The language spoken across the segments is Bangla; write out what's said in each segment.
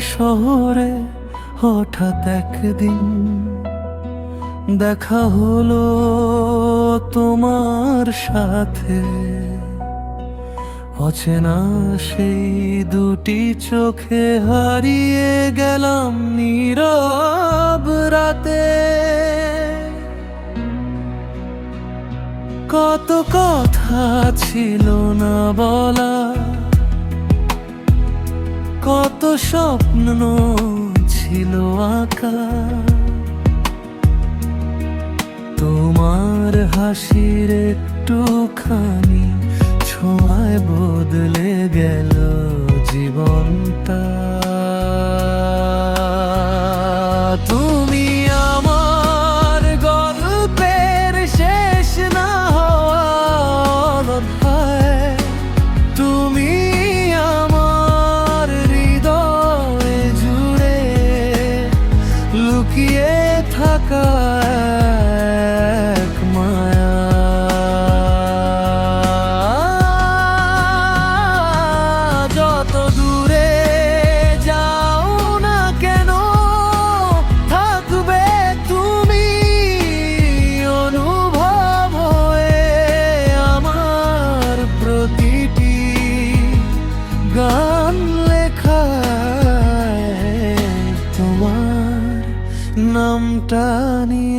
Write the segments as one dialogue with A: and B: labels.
A: শহরে হঠাৎ একদিন দেখা হলো তোমার সাথে। অচেনা সেই দুটি চোখে হারিয়ে গেলাম নীরব রাতে। কত কথা ছিল না বলা, কত স্বপ্ন ছিল আঁকা। তোমার হাসির একটুখানি ছোঁয়ায় বদলে গেল জীবনটা। তুমি আমার গল্পের শেষ না হওয়া অধ্যায়। তুমি আমার হৃদয়ে জুড়ে লুকিয়ে থাকা এক মায়া। যত দূরে যাও না কেন থাকবে তুমি অনুভব হয়ে আমার প্রতিটি গান লেখায় তোমার নামটা নিয়ে।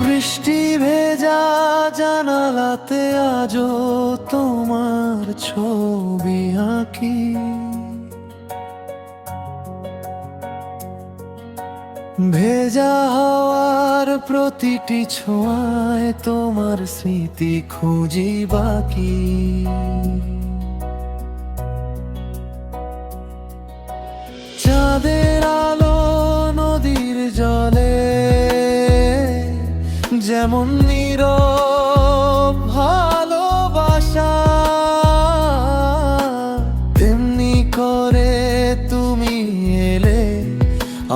A: বৃষ্টি ভেজা জানালাতে আজও তোমার ছবি আঁকি। ভেজা হওয়ার প্রতিটি ছোঁয়ায় তোমার স্মৃতি খুঁজি বাকি। চাঁদের আলো নদীর জলে যেমন নীরব ভালোবাসা, তেমনি করে তুমি এলে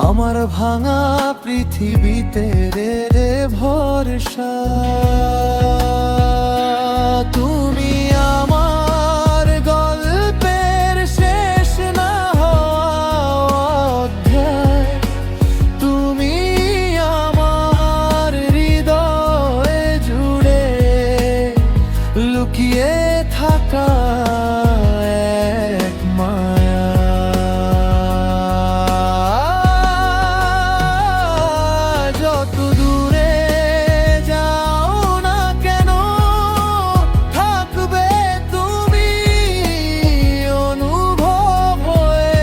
A: আমার ভাঙা পৃথিবীতে রে ভরসা। তুমি আমার গল্পের শেষ না হওয়া অধ্যায়। তুমি আমার হৃদয়ে জুড়ে লুকিয়ে থাকা এক মায়া। যত দূরে যাও না কেন থাকবে তুমি অনুভব হয়ে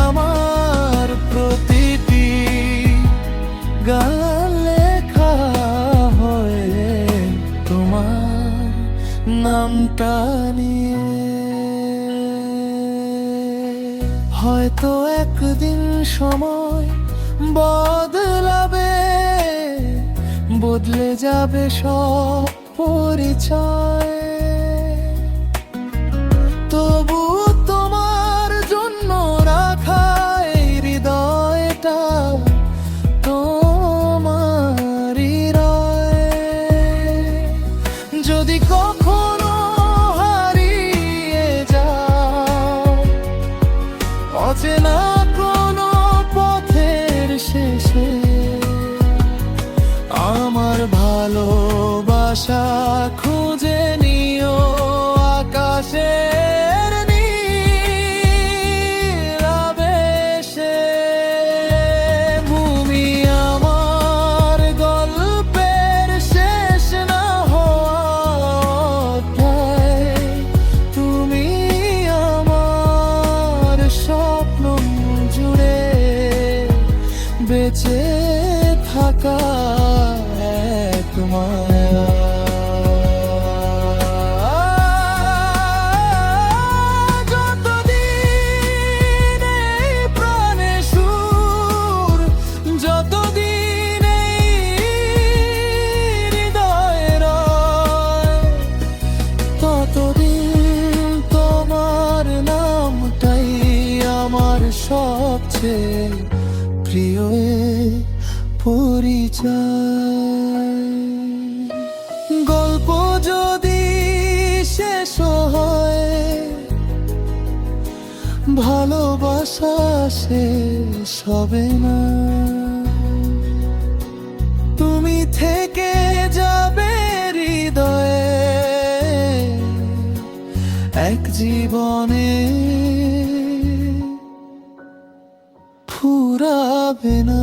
A: আমার প্রতিটি গান লেখা হয়ে তোমার নামটা নিয়ে। হয়তো একদিন সময় বদলাবে, বদলে যাবে সব পরিচয়। তবু তোমার জন্য রাখা এই হৃদয়টা তোমারই রয়। যদি কখনো হারিয়ে যাও অচেনা কোনো পথের শেষে, আমার ভালোবাসা খুঁজে নিও আকাশের নীল আবেশে। ভূমি আমার গল্পের শেষ না হওয়া অধ্যায়। তুমি আমার স্বপ্ন জুড়ে বেঁচে থাকা এক মায়া। যতদিন এই প্রাণে সুর, যতদিন এই সবচেয়ে প্রিয় পরিচয়। গল্প যদি শেষ হয়, ভালোবাসা শেষ হবে না। তুমি থেকে যাবে হৃদয়ে, এক জীবনে ফুরাবে না।